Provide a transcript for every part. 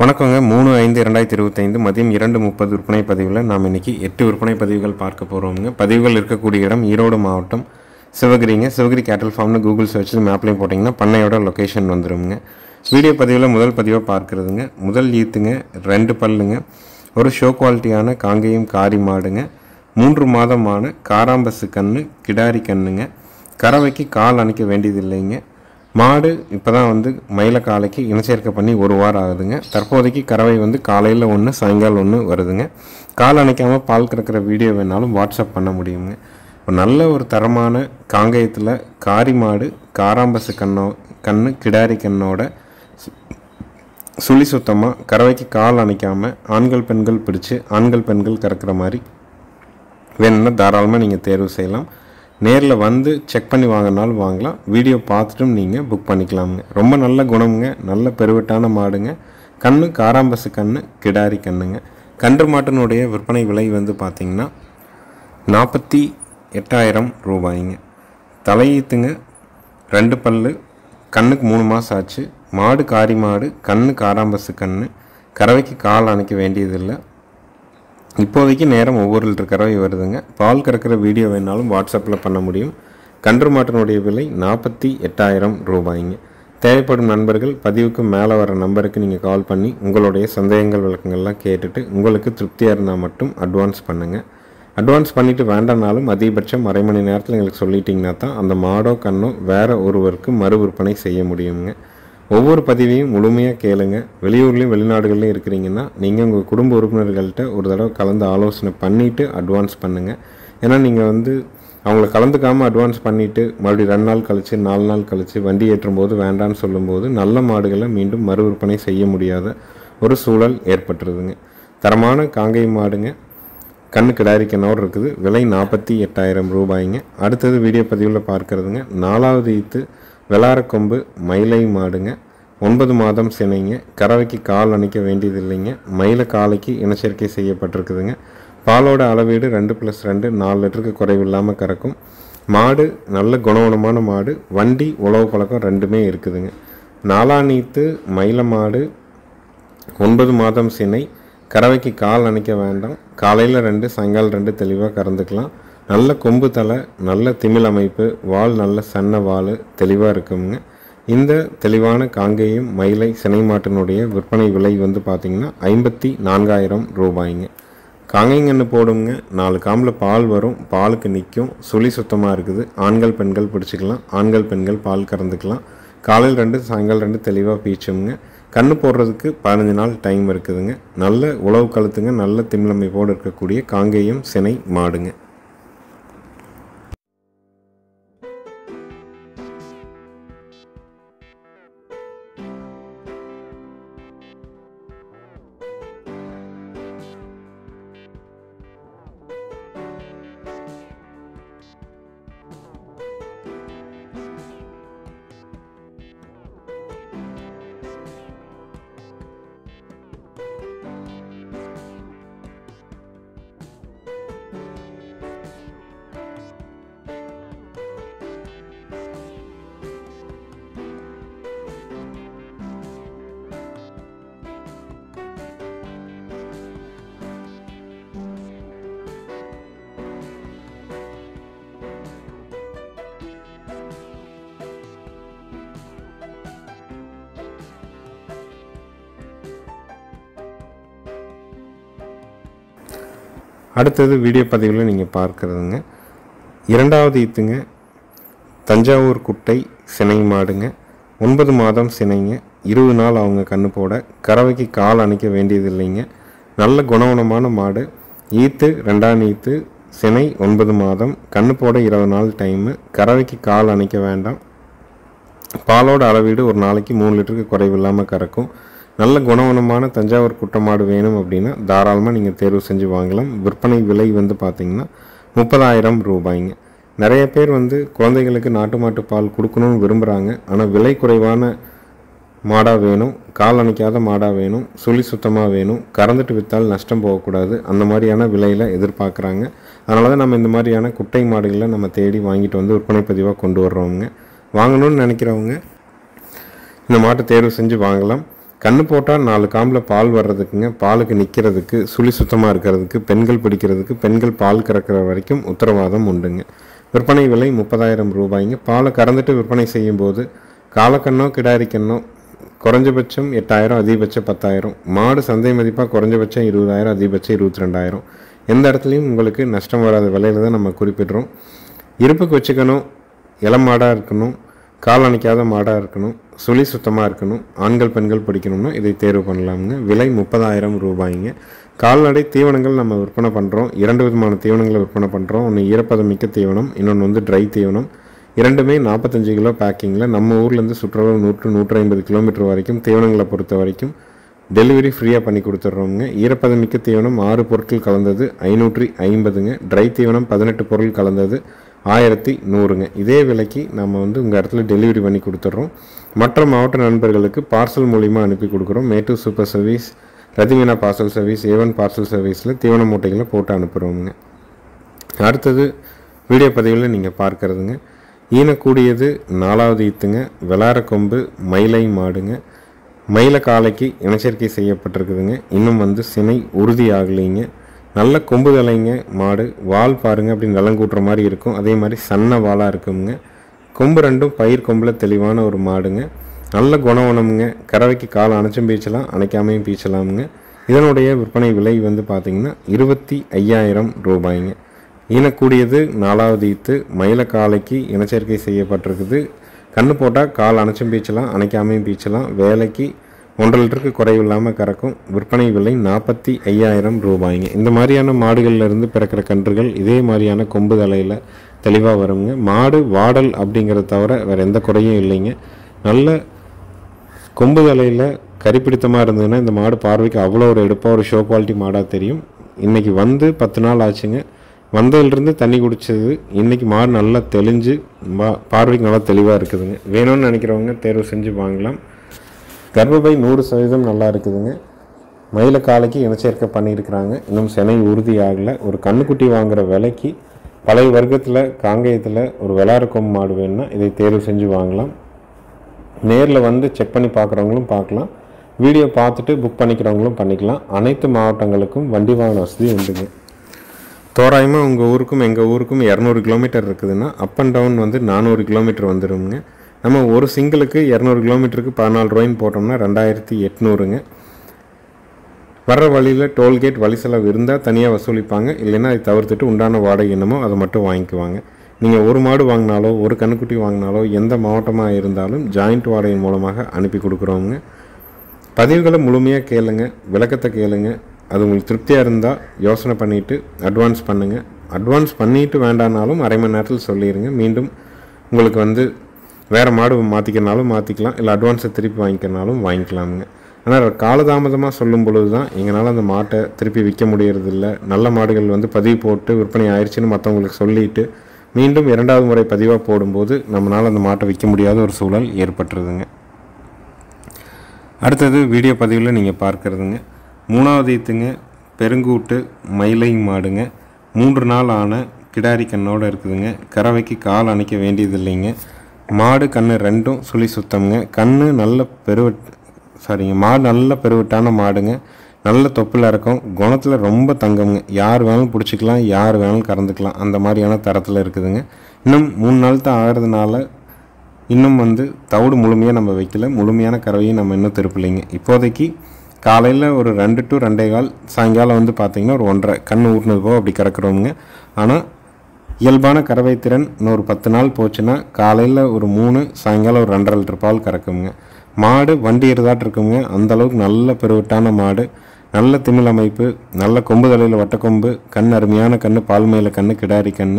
வணக்கங்க 3/5/2025 மதியம் 2:30 விற்பனை பதிவில் நாம் இன்றைக்கி 8 விற்பனை பதிவுகள் பார்க்க போகிறோமுங்க. பதிவுகள் இருக்கக்கூடிய இடம் ஈரோடு மாவட்டம் சிவகிரிங்க. சிவகிரி கேட்டல் ஃபார்ம்னு கூகுள் சர்ச்சில் மேப்லேயும் போட்டிங்கன்னா பண்ணையோட லொக்கேஷன் வந்துடுங்க. வீடியோ பதிவில் முதல் பதிவாக பார்க்குறதுங்க. முதல் ஈத்துங்க, 2 பல்லுங்க, ஒரு ஷோ குவாலிட்டியான காங்கேயம் காரி மாடுங்க, 3 மாதமான காராம்பசு கன்று, கிடாரி கண்ணுங்க. கறவைக்கு கால் அணைக்க வேண்டியதில்லைங்க. மாடு இப்போ தான் மயில காலைக்கு இனச்சேர்க்கை பண்ணி 1 வாரம் ஆகுதுங்க. தற்போதைக்கு கறவை காலையில் 1 சாயங்காலம் 1 வருதுங்க. கால் அணைக்காமல் பால் கறக்கிற வீடியோ வேணாலும் வாட்ஸ்அப் பண்ண முடியுங்க. நல்ல ஒரு தரமான காங்கேயத்தில் காரி மாடு, காராம்பசு கண்ணு, கிடாரி கண்ணோட சுழி சுத்தமாக கறவைக்கு கால் அணைக்காமல் ஆண்கள் பெண்கள் பிடிச்சி ஆண்கள் பெண்கள் கறக்கிற மாதிரி வேணும்னா தாராளமாக நீங்கள் தேர்வு செய்யலாம். நேரில் வந்து செக் பண்ணி வாங்கினாலும் வாங்கலாம். வீடியோ பார்த்துட்டும் நீங்கள் புக் பண்ணிக்கலாமுங்க. ரொம்ப நல்ல குணமுங்க, நல்ல பெருவட்டான மாடுங்க. கண்ணு காராம்பசு கண்ணு, கிடாரி கண்ணுங்க. கன்று மாட்டினுடைய விற்பனை விலை பார்த்திங்கன்னா 48,000 ரூபாய்ங்க. தலையீத்துங்க, 2 பல்லு, கண்ணுக்கு 3 மாதம் ஆச்சு. மாடு காரி மாடு, கண்ணு காராம்பசு கண்ணு, கறவைக்கு கால் அணைக்க வேண்டியதில்லை. இப்போதைக்கு நேரம் ஒவ்வொரு லிட்டர் கறவை வருதுங்க. பால் கறக்கிற வீடியோ வேணாலும் வாட்ஸ்அப்பில் பண்ண முடியும். கன்று மாட்டினுடைய விலை 48,000 ரூபாய்ங்க. தேவைப்படும் நண்பர்கள் பதிவுக்கு மேலே வர நம்பருக்கு நீங்கள் கால் பண்ணி உங்களுடைய சந்தேகங்கள் விளக்கங்கள்லாம் கேட்டுட்டு உங்களுக்கு திருப்தியாக இருந்தால் மட்டும் அட்வான்ஸ் பண்ணுங்கள். அட்வான்ஸ் பண்ணிவிட்டு வேண்டானாலும் அதிகபட்சம் அரை மணி நேரத்தில் எங்களுக்கு சொல்லிட்டிங்கன்னா தான் அந்த மாடோ கண்ணோ வேறு ஒருவருக்கு மறு விற்பனை செய்ய முடியுங்க. ஒவ்வொரு பதிவையும் முழுமையாக கேளுங்க. வெளியூர்லேயும் வெளிநாடுகள்லையும் இருக்கிறீங்கன்னா நீங்கள் உங்கள் குடும்ப உறுப்பினர்கள்ட்ட ஒரு தடவை கலந்து ஆலோசனை பண்ணிவிட்டு அட்வான்ஸ் பண்ணுங்கள். ஏன்னா நீங்கள் அவங்கள கலந்துக்காமல் அட்வான்ஸ் பண்ணிவிட்டு மறுபடியும் 2 நாள் கழித்து 4 நாள் கழித்து வண்டி ஏற்றும்போது வேண்டான்னு சொல்லும்போது நல்ல மாடுகளை மீண்டும் மறு விற்பனை செய்ய முடியாத ஒரு சூழல் ஏற்பட்டுருதுங்க. தரமான காங்கேயம் மாடுங்க, கண்ணு கிடாரி கண்ணோடு இருக்குது. விலை 48,000 ரூபாய்ங்க. அடுத்தது வீடியோ பதிவில் பார்க்குறதுங்க. 4வது ஈத்து வெளாரக்கொம்பு மயிலை மாடுங்க, 9 மாதம் சினைங்க. கறவைக்கு கால் அணைக்க வேண்டியதில்லைங்க. மயில காலைக்கு இனச்சேர்க்கை செய்யப்பட்டிருக்குதுங்க. பாலோட அளவீடு 2+2 4 லிட்டருக்கு குறைவில்லாமல் கறக்கும். மாடு நல்ல குணவனமான மாடு. வண்டி உழவு பழக்கம் 2மே இருக்குதுங்க. 4ஆம் ஈத்து மயில மாடு, 9 மாதம் சினை. கறவைக்கு கால் அணைக்க வேண்டாம். காலையில் 2 சாயங்காலம் 2 தெளிவாக கறந்துக்கலாம். நல்ல கொம்பு தலை, நல்ல திமிழ் அமைப்பு, வால் நல்ல சன்ன வால் தெளிவாக இருக்குங்க. இந்த தெளிவான காங்கேயம் மயிலை சினை மாட்டினுடைய விற்பனை விலை பார்த்திங்கன்னா 54,000 ரூபாய்ங்க. காங்கேயங்கன்று போடுங்க. 4 காம்பில் பால் வரும், பாலுக்கு நிற்கும், சுழி சுத்தமாக இருக்குது. ஆண்கள் பெண்கள் பிடிச்சிக்கலாம், ஆண்கள் பெண்கள் பால் கறந்துக்கலாம். காலையில் 2 சாயங்காலம் 2 தெளிவாக பீச்சுங்க. கன்று போடுறதுக்கு 15 நாள் டைம் இருக்குதுங்க. நல்ல உழவு கழுத்துங்க, நல்ல திமிழமைப்போடு இருக்கக்கூடிய காங்கேயம் சினை மாடுங்க. அடுத்தது வீடியோ பதிவில் நீங்கள் பார்க்குறதுங்க. 2வது ஈத்துங்க, தஞ்சாவூர் குட்டை சினை மாடுங்க, 9 மாதம் சினைங்க. 20 நாள் அவங்க கண்ணு போட. கறவைக்கு கால் அணைக்க வேண்டியதில்லைங்க. நல்ல குணவனமான மாடு. ஈத்து 2ஆம் ஈத்து சினை, 9 மாதம், கண்ணு போட 20 நாள் டைமு. கறவைக்கு கால் அணைக்க வேண்டாம். பாலோட அளவீடு ஒரு நாளைக்கு 3 லிட்டருக்கு குறைவில்லாமல் கறக்கும். நல்ல குணவனமான தஞ்சாவூர் குட்டை மாடு வேணும் அப்படின்னா தாராளமாக நீங்கள் தேர்வு செஞ்சு வாங்கலாம். விற்பனை விலை பார்த்திங்கன்னா 30,000 ரூபாய்ங்க. நிறைய பேர் குழந்தைகளுக்கு நாட்டு மாட்டு பால் கொடுக்கணும்னு விரும்புகிறாங்க. ஆனால் விலை குறைவான மாடாக வேணும், கால் அணைக்காத மாடாக வேணும், சுழி சுத்தமாக வேணும், கறந்துட்டு விற்றால் நஷ்டம் போகக்கூடாது, அந்த மாதிரியான விலையில் எதிர்பார்க்குறாங்க. அதனால தான் நம்ம இந்த மாதிரியான குட்டை மாடுகளை நம்ம தேடி வாங்கிட்டு விற்பனை பதிவாக கொண்டு வர்றோங்க. வாங்கணும்னு நினைக்கிறவங்க இந்த மாட்டை தேர்வு செஞ்சு வாங்கலாம். கன்று போட்டால் 4 காம்பில் பால் வர்றதுக்குங்க, பாலுக்கு நிற்கிறதுக்கு, சுழி சுத்தமாக இருக்கிறதுக்கு, பெண்கள் பிடிக்கிறதுக்கு, பெண்கள் பால் கறக்கிற வரைக்கும் உத்தரவாதம் உண்டுங்க. விற்பனை விலை 30,000 ரூபாய்ங்க. பாலை கறந்துட்டு விற்பனை செய்யும்போது காலக்கண்ணோ கிடாரிக்கண்ணோ குறைஞ்சபட்சம் 8,000, அதிகபட்சம் 10,000. மாடு சந்தை மதிப்பாக குறைஞ்சபட்சம் 20,000, அதிகபட்சம் 22,000. எந்த இடத்துலையும் உங்களுக்கு நஷ்டம் வராத விலையில் தான் நம்ம குறிப்பிடுறோம். இருப்புக்கு வச்சுக்கணும், இளம் மாடாக இருக்கணும், கால் அணைக்காத மாடாக இருக்கணும், சுழி சுத்தமாக இருக்கணும், ஆண்கள் பெண்கள் பிடிக்கணும்னா இதை தேர்வு பண்ணலாமுங்க. விலை 30,000 ரூபாய்ங்க. கால்நடை தீவனங்கள் நம்ம விற்பனை பண்ணுறோம். 2 விதமான தீவனங்களை விற்பனை பண்ணுறோம். ஒன்று ஈரப்பதமிக்க தீவனம், இன்னொன்று வந்து ட்ரை தீவனம். இரண்டுமே 45 கிலோ பேக்கிங்கில் நம்ம ஊர்லேருந்து சுற்றுலா 100-150 கிலோமீட்டர் வரைக்கும் தீவனங்களை பொறுத்த வரைக்கும் டெலிவரி ஃப்ரீயாக பண்ணி கொடுத்துட்றோங்க. ஈரப்பதமிக்க தீவனம் 6 பொருட்கள் கலந்தது 550ங்க. ட்ரை தீவனம் 18 பொருள் கலந்தது 1100ங்க. இதே விலைக்கு நம்ம வந்து உங்கள் இடத்துல டெலிவரி பண்ணி கொடுத்துட்றோம். மற்ற மாவட்ட நண்பர்களுக்கு பார்சல் மூலிமா அனுப்பி கொடுக்குறோம். Mettur super service, Rathimeena parcel service, A1 parcel சர்வீஸில் தீவன மூட்டைகளை போட்டு அனுப்புகிறோமுங்க. அடுத்தது வீடியோ பதிவில் நீங்கள் பார்க்குறதுங்க, ஈனக்கூடியது 4வது ஈத்துங்க, வெளார கொம்பு மயிலை மாடுங்க. மயில காலைக்கு இனச்சேர்க்கை செய்யப்பட்டிருக்குதுங்க. இன்னும் வந்து சினை உறுதி ஆகலைங்க. நல்ல கொம்பு தலைங்க மாடு. வால் பாருங்கள் அப்படி நலங்கூட்டுற மாதிரி இருக்கும். அதே மாதிரி சன்ன வாலாக இருக்குங்க. கொம்பு ரெண்டும் பயிர் கொம்பில் தெளிவான ஒரு மாடுங்க. நல்ல குணவனமுங்க. கறவைக்கு கால் அணைச்சும் பீச்சலாம், அணைக்காமையும் பீச்சலாமுங்க. இதனுடைய விற்பனை விலை வந்து பார்த்திங்கன்னா 25,000 ரூபாய்ங்க. ஈனக்கூடியது 4வது ஈத்து, மயில காலைக்கு இனச்சேர்க்கை செய்யப்பட்டிருக்குது. கன்று போட்டால் கால் அணைச்சும் பீச்சலாம், அணைக்காமையும் பீச்சலாம். வேலைக்கு 1.5 லிட்டருக்கு குறைவில்லாமல் கறக்கும். விற்பனை விலை 45,000 ரூபாய்ங்க. இந்த மாதிரியான மாடுகளிலிருந்து பிறக்கிற கன்றுகள் இதே மாதிரியான கொம்பு தலையில் தெளிவாக வருங்க. மாடு வாடல் அப்படிங்கிறத தவிர வேறு எந்த குறையும் இல்லைங்க. நல்ல கொம்பு தலையில் கறிப்பிடித்தமாக இருந்ததுன்னா இந்த மாடு பார்வைக்கு அவ்வளோ ஒரு எடுப்பாக ஒரு ஷோ குவாலிட்டி மாடாக தெரியும். இன்றைக்கி வந்து 10 நாள் ஆச்சுங்க. வந்ததுலேருந்து தண்ணி குடித்தது. இன்றைக்கி மாடு நல்லா தெளிஞ்சு பார்வைக்கு நல்லா தெளிவாக இருக்குதுங்க. வேணும்னு நினைக்கிறவங்க தேர்வு செஞ்சு வாங்கலாம். கர்ப்பப்பை 100% நல்லா இருக்குதுங்க. மயில காலைக்கு இனச்சேர்க்கை பண்ணியிருக்கிறாங்க. இன்னும் சினை உறுதி ஆகலை. ஒரு கண்ணுக்குட்டி வாங்குகிற விலைக்கு பழைய வர்க்கத்தில் காங்கேயத்தில் ஒரு வெளார கொம்பு மாடு வேணும்னா இதை தேர்வு செஞ்சு வாங்கலாம். நேரில் வந்து செக் பண்ணி பார்க்குறவங்களும் பார்க்கலாம். வீடியோ பார்த்துட்டு புக் பண்ணிக்கிறவங்களும் பண்ணிக்கலாம். அனைத்து மாவட்டங்களுக்கும் வண்டி வாகன வசதி உண்டுங்க. தோராயமாக உங்கள் ஊருக்கும் எங்கள் ஊருக்கும் 200 கிலோமீட்டர் இருக்குதுன்னா அப் அண்ட் டவுன் வந்து 400 கிலோமீட்டர் வந்துடுங்க. நம்ம ஒரு சிங்கிளுக்கு 200 கிலோமீட்டருக்கு 14 ரூபாய்ன்னு போட்டோம்னா 2800ங்க. வர்ற வழியில் டோல்கேட் வழி செலவு இருந்தால் தனியாக வசூலிப்பாங்க. இல்லைன்னா அதை தவிர்த்துட்டு உண்டான வாடகை என்னமோ அதை மட்டும் வாங்கிக்குவாங்க. நீங்கள் ஒரு மாடு வாங்கினாலோ ஒரு கண்ணுக்குட்டி வாங்கினாலோ எந்த மாவட்டமாக இருந்தாலும் ஜாயிண்ட் வாடகை மூலமாக அனுப்பி கொடுக்குறோங்க. பதிவுகளை முழுமையாக கேளுங்க, விளக்கத்தை கேளுங்க. அது உங்களுக்கு திருப்தியாக இருந்தால் யோசனை பண்ணிவிட்டு அட்வான்ஸ் பண்ணுங்கள். அட்வான்ஸ் பண்ணிவிட்டு வேண்டானாலும் அரை மணி நேரத்தில் சொல்லிடுங்க. மீண்டும் உங்களுக்கு வந்து வேறு மாடு மாற்றிக்கிறனாலும் மாற்றிக்கலாம், இல்லை அட்வான்ஸை திருப்பி வாங்கிக்கிறனாலும் வாங்கிக்கலாமுங்க. ஆனால் காலதாமதமாக சொல்லும் பொழுது தான் எங்களால் அந்த மாட்டை திருப்பி விற்க முடியறதில்ல. நல்ல மாடுகள் வந்து பதிவு போட்டு விற்பனை ஆயிடுச்சுன்னு மற்றவங்களுக்கு சொல்லிவிட்டு மீண்டும் 2வது முறை பதிவாக போடும்போது நம்மளால் அந்த மாட்டை விற்க முடியாத ஒரு சூழல் ஏற்பட்டுருதுங்க. அடுத்தது வீடியோ பதிவில் நீங்கள் பார்க்குறதுங்க, 3வது ஈத்துங்க, பெருங்கூட்டு மயிலை மாடுங்க. 3 நாள் ஆன கிடாரி கண்ணோடு இருக்குதுங்க. கறவைக்கு கால் அணைக்க வேண்டியது இல்லைங்க. மாடு கண்ணு ரெண்டும் சுழி சுத்தம்ங்க. கண்ணு நல்ல மாடு நல்ல பெருவிட்டான மாடுங்க. நல்ல தொப்பில் இருக்கும். குணத்தில் ரொம்ப தங்கம்ங்க. யார் வேணாலும் பிடிச்சிக்கலாம், யார் வேணாலும் கறந்துக்கலாம், அந்த மாதிரியான தரத்தில் இருக்குதுங்க. இன்னும் 3 நாள் தான் ஆகிறதுனால இன்னும் வந்து தவிடு முழுமையாக நம்ம வைக்கல. முழுமையான கறவையும் நம்ம இன்னும் திருப்பலைங்க. இப்போதைக்கு காலையில் ஒரு 2 to 2.15, சாயங்காலம் வந்து பார்த்திங்கன்னா ஒரு 1.5 கண் ஊட்டினது போக அப்படி கறக்குறோமுங்க. ஆனால் இயல்பான கறவை திறன் இன்னொரு 10 நாள் போச்சுன்னா காலையில் ஒரு 3, சாயங்காலம் ஒரு 2.5 லிட்டர் பால் கறக்குங்க. மாடு வண்டி இருதாட்டு இருக்குங்க. அந்தளவுக்கு நல்ல பெருவிட்டான மாடு, நல்ல திமிழ் அமைப்பு, நல்ல கொம்பு தலையில் வட்டக்கொம்பு, கண் அருமையான கண், பால் மேல கண், கிடாரி கண்.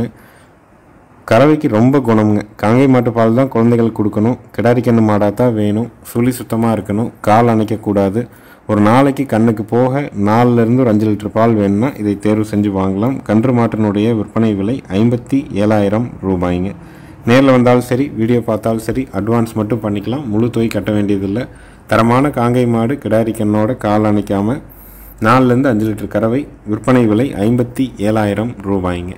கறவைக்கு ரொம்ப குணமுங்க. காங்கை மாட்டு பால் தான் குழந்தைகளுக்கு கொடுக்கணும். கிடாரி கண்ணு மாடாக தான் வேணும். சுழி சுத்தமாக இருக்கணும். கால் அணைக்கக்கூடாது. ஒரு நாளைக்கு கண்ணுக்கு போக 4லேருந்து ஒரு 5 லிட்டர் பால் வேணும்னா இதை தேர்வு செஞ்சு வாங்கலாம். கன்று மாட்டினுடைய விற்பனை விலை 57,000 ரூபாய்ங்க. நேரில் வந்தாலும் சரி, வீடியோ பார்த்தாலும் சரி, அட்வான்ஸ் மட்டும் பண்ணிக்கலாம். முழு தொகை கட்ட வேண்டியதில்லை. தரமான காங்கை மாடு கிடாரி கண்ணோட கால் அணைக்காமல் 4லேருந்து 5 லிட்டர் கறவை. விற்பனை விலை 57,000 ரூபாய்ங்க.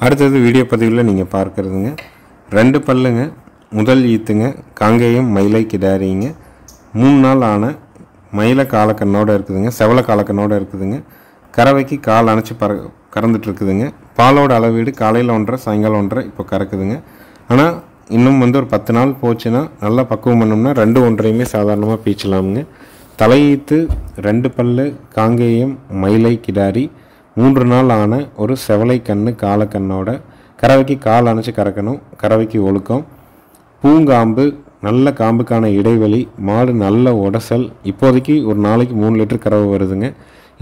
அடுத்தது வீடியோ பதிவில் நீங்கள் பார்க்குறதுங்க 2 பல்லுங்க, முதல் ஈத்துங்க, காங்கேயம் மயிலை கிடாரிங்க, 3 நாள் ஆன மயில காலக்கண்ணோடு இருக்குதுங்க, செவல காலக்கண்ணோடு இருக்குதுங்க. கறவைக்கு கால் அணைச்சி கறந்துட்டுருக்குதுங்க. பாலோட அளவீடு காலையில் 1.5 சாயங்காலம் 1.5 இப்போ கறக்குதுங்க. ஆனால் இன்னும் ஒரு 10 நாள் போச்சுன்னா நல்லா பக்குவம் பண்ணோம்னா 2 1/2யுமே சாதாரணமாக பீச்சலாமுங்க. தலையீத்து 2 பல்லு காங்கேயம் மயிலை கிடாரி 3 நாள் ஆன ஒரு செவலை கண்ணு காலக்கண்ணோட கறவைக்கு கால் அணைச்சி கறக்கணும். கறவைக்கு ஒழுக்கம், பூங்காம்பு, நல்ல காம்புக்கான இடைவெளி, மாடு நல்ல உடசல். இப்போதைக்கு ஒரு நாளைக்கு 3 லிட்டர் கறவை வருதுங்க.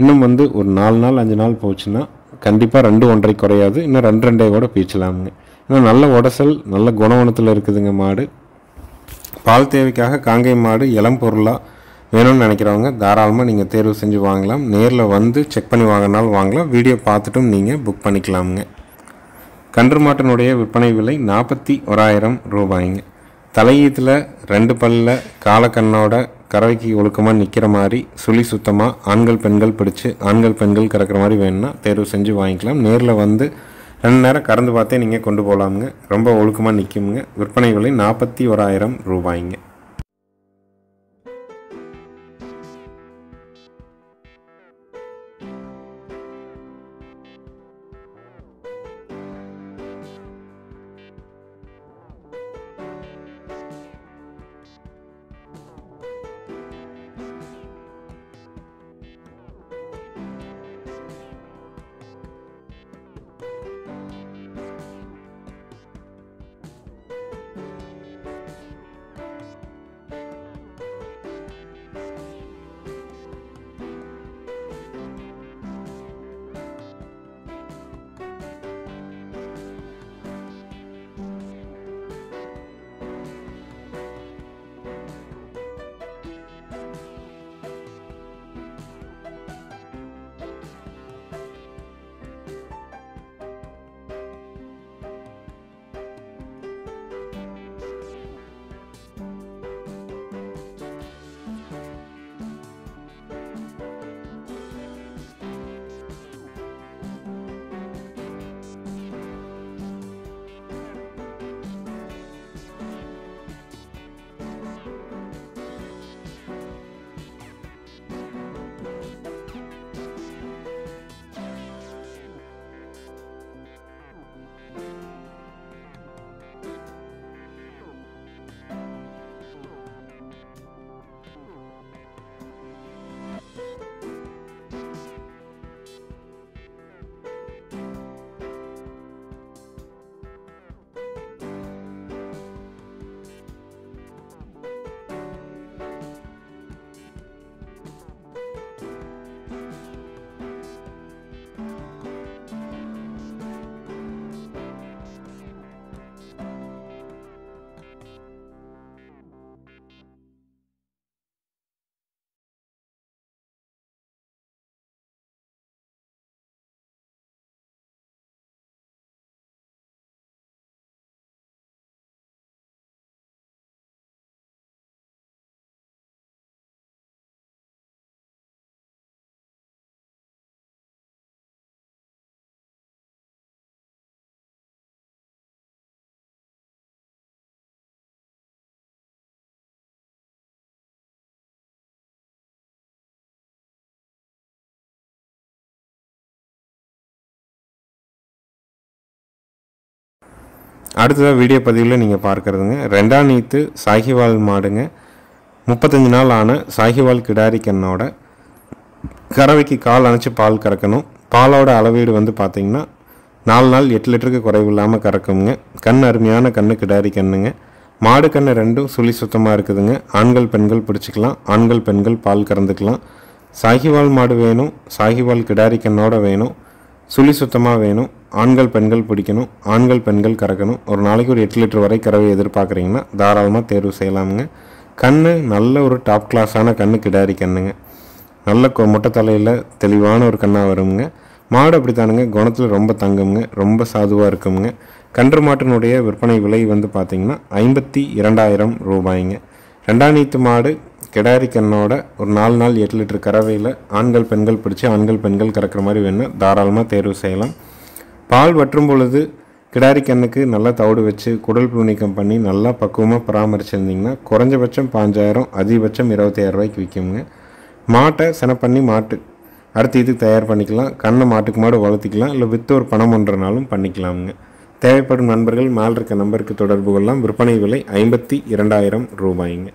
இன்னும் ஒரு 4 நாள் 5 நாள் போச்சுன்னா கண்டிப்பாக 2 1/2 குறையாது, இன்னும் 2 2 கூட பீச்சலாமுங்க. இன்னும் நல்ல உடசல், நல்ல குணவனத்தில் இருக்குதுங்க மாடு. பால் தேவைக்காக காங்கேயம் மாடு இளம் பொருளாக வேணும்னு நினைக்கிறவங்க தாராளமாக நீங்கள் தேர்வு செஞ்சு வாங்கலாம். நேரில் வந்து செக் பண்ணி வாங்கினாலும் வாங்கலாம், வீடியோ பார்த்துட்டும் நீங்கள் புக் பண்ணிக்கலாமுங்க. கன்று மாட்டினுடைய விற்பனை விலை 41,000 ரூபாய்ங்க. தலையீத்தில் 2 பல்ல காலக்கண்ணோட கறவைக்கு ஒழுக்கமாக நிற்கிற மாதிரி சுழி சுத்தமாக ஆண்கள் பெண்கள் பிடிச்சி ஆண்கள் பெண்கள் கறக்கிற மாதிரி வேணும்னா தேர்வு செஞ்சு வாங்கிக்கலாம். நேரில் வந்து 2 நேரம் கறந்து பார்த்தே நீங்கள் கொண்டு போகலாமுங்க. ரொம்ப ஒழுக்கமாக நிற்குமுங்க. விற்பனை விலை 41,000 ரூபாய்ங்க. அடுத்ததாக வீடியோ பதிவில் நீங்கள் பார்க்குறதுங்க 2ஆம் நீத்து சாகிவால் மாடுங்க. 35 நாள் ஆன சாகிவால் கிடாரி கண்ணோட கறவைக்கு கால் அணைச்சி பால் கறக்கணும். பாலோட அளவீடு பார்த்திங்கன்னா 4 நாள் 8 லிட்டருக்கு குறைவு இல்லாமல் கறக்குங்க. கண் அருமையான கண்ணு கிடாரி கண்ணுங்க. மாடு கண்ணு 2ம் சுழி சுத்தமாக இருக்குதுங்க. ஆண்கள் பெண்கள் பிடிச்சிக்கலாம், ஆண்கள் பெண்கள் பால் கறந்துக்கலாம். சாகிவால் மாடு வேணும், சாகிவால் கிடாரி கண்ணோட வேணும், சுழி சுத்தமாக வேணும், ஆண்கள் பெண்கள் பிடிக்கணும், ஆண்கள் பெண்கள் கறக்கணும். ஒரு நாளைக்கு ஒரு 8 லிட்டர் வரை கறவை எதிர்பார்க்குறீங்கன்னா தாராளமாக தேர்வு செய்யலாமுங்க. கண்ணு நல்ல ஒரு டாப் கிளாஸான கண்ணு கிடாரி கண்ணுங்க. நல்ல மொட்டை தலையில் தெளிவான ஒரு கண்ணாக வருங்க. மாடு அப்படித்தானுங்க, குணத்தில் ரொம்ப தங்குங்க, ரொம்ப சாதுவாக இருக்குங்க. கன்று மாட்டினுடைய விற்பனை விலை பார்த்திங்கன்னா 52,000 ரூபாய்ங்க. 2ஆம் நீத்து மாடு கிடாரி கண்ணோட ஒரு 4 நாள் 8 லிட்டர் கறவையில் ஆண்கள் பெண்கள் பிடிச்சி ஆண்கள் பெண்கள் கறக்கிற மாதிரி வேணும்னா தாராளமாக தேர்வு செய்யலாம். பால் வற்றும் பொழுது கிடாரி கண்ணுக்கு நல்லா தவிடு வச்சு குடல் புழு நீக்கம் பண்ணி நல்லா பக்குவமாக பராமரிச்சிருந்திங்கன்னா குறைஞ்சபட்சம் 5000, அதிகபட்சம் 25000 ரூபாய்க்கு விற்குங்க. மாட்டை செனை மாட்டு அடுத்து இதுக்கு தயார் பண்ணிக்கலாம். கண்ணை மாட்டுக்கு மாடு வளர்த்திக்கலாம், இல்லை விற்று ஒரு பணம் ஒன்றனாலும் பண்ணிக்கலாமுங்க. தேவைப்படும் நண்பர்கள் மேல் இருக்க நம்பருக்கு தொடர்பு கொள்ளலாம். விற்பனை விலை 52,000 ரூபாய்ங்க.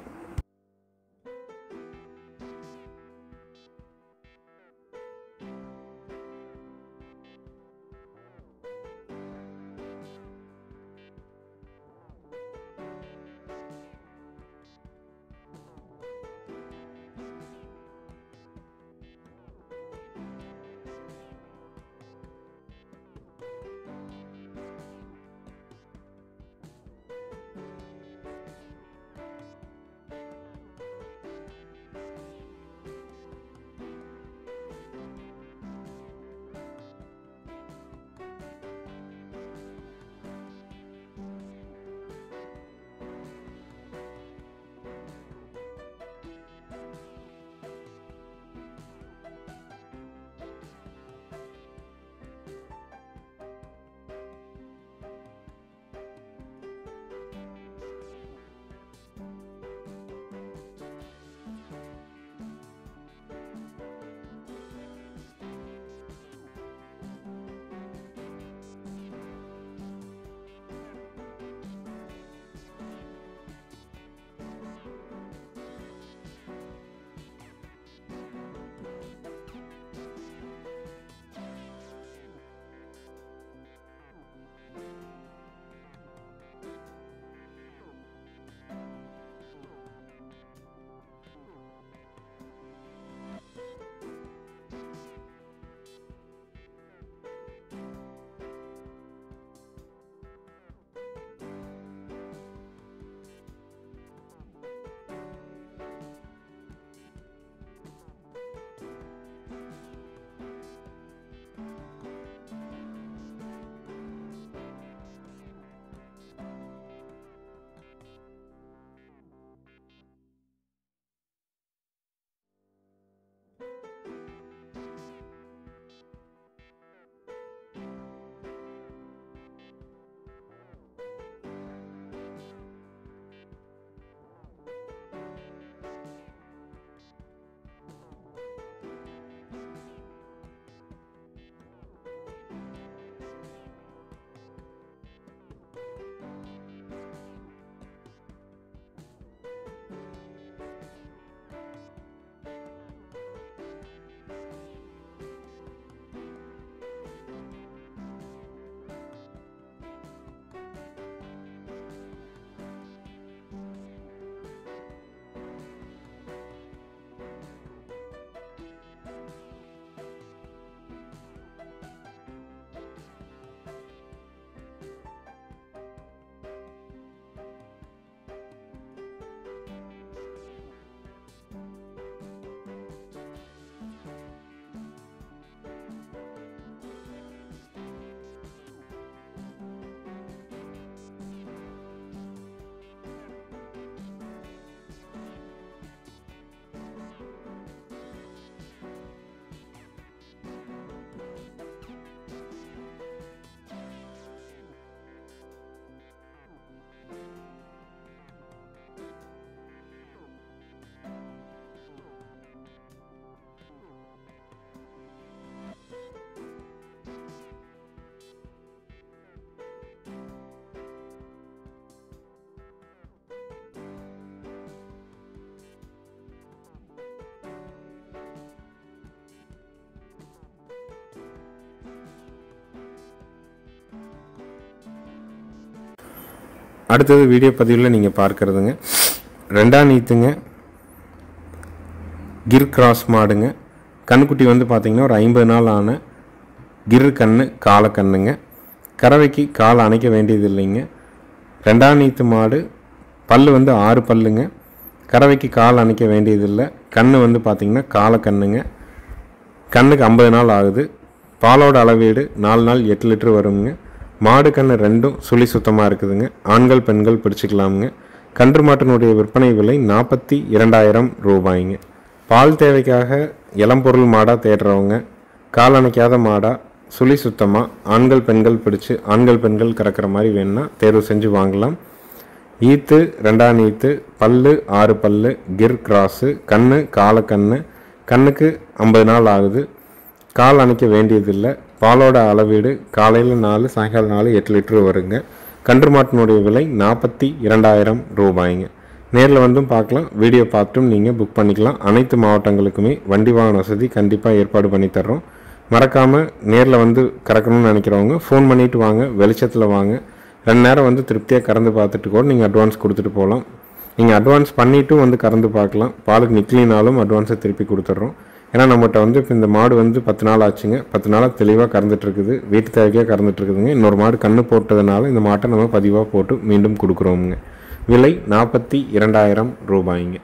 அடுத்தது வீடியோ பதிவில் நீங்கள் பார்க்குறதுங்க 2ஆம் நீத்துங்க, கிர் கிராஸ் மாடுங்க. கண்ணுக்குட்டி வந்து பார்த்திங்கன்னா ஒரு 50 நாள் ஆன கிர் கண்ணு காலை கண்ணுங்க. கறவைக்கு கால் அணைக்க வேண்டியது இல்லைங்க. 2ஆம் நீத்து மாடு, பல் வந்து 6 பல்லுங்க. கறவைக்கு கால் அணைக்க வேண்டியதில்லை. கண்ணு வந்து பார்த்திங்கன்னா காலை கண்ணுங்க. கண்ணுக்கு 50 நாள் ஆகுது. பாலோட அளவீடு 4 நாள் 8 லிட்டர் வருங்க. மாடு கண்ணு ரெண்டும் சுழி சுத்தமாக இருக்குதுங்க. ஆண்கள் பெண்கள் பிடிச்சிக்கலாமுங்க. கன்று மாட்டினுடைய விற்பனை விலை 42,000 ரூபாய்ங்க. பால் தேவைக்காக இளம்பொருள் மாடாக தேடுறவங்க, கால் அணைக்காத மாடாக சுழி சுத்தமாக ஆண்கள் பெண்கள் பிடிச்சி ஆண்கள் பெண்கள் கறக்கிற மாதிரி வேணும்னா தேர்வு செஞ்சு வாங்கலாம். ஈத்து 2ஆம் ஈத்து, பல்லு 6 பல்லு, கிர் கிராஸு, கண்ணு காலக்கண்ணு, கண்ணுக்கு 50 நாள் ஆகுது. கால் அணைக்க வேண்டியதில்லை. பாலோட அளவீடு காலையில் 4 சாயங்காலம் 4 8 லிட்டரு வருங்க. கன்று மாட்டினுடைய விலை 42,000 ரூபாய்ங்க. நேரில் வந்தும் பார்க்கலாம், வீடியோ பார்த்துட்டும் நீங்கள் புக் பண்ணிக்கலாம். அனைத்து மாவட்டங்களுக்குமே வண்டி வாகன வசதி கண்டிப்பாக ஏற்பாடு பண்ணி தர்றோம். மறக்காமல் நேரில் வந்து கறக்கணும்னு நினைக்கிறவங்க ஃபோன் பண்ணிவிட்டு வாங்க, வெளிச்சத்தில் வாங்க. 2 நேரம் வந்து திருப்தியாக கறந்து பார்த்துட்டு கூட நீங்கள் அட்வான்ஸ் கொடுத்துட்டு போகலாம். நீங்கள் அட்வான்ஸ் பண்ணிவிட்டும் வந்து கறந்து பார்க்கலாம். பாலுக்கு நிற்கலினாலும் அட்வான்ஸை திருப்பி கொடுத்துட்றோம். ஏன்னா நம்மகிட்ட வந்து இப்போ இந்த மாடு வந்து 10 நாள் ஆச்சுங்க. 10 நாளாக தெளிவாக கறந்துட்டுருக்குது, வீட்டு தேவையாக கறந்துட்டுருக்குதுங்க. இன்னொரு மாடு கன்று போட்டதுனால இந்த மாட்டை நம்ம பதிவாக போட்டு மீண்டும் கொடுக்குறோமுங்க. விலை 42,000 ரூபாய்ங்க.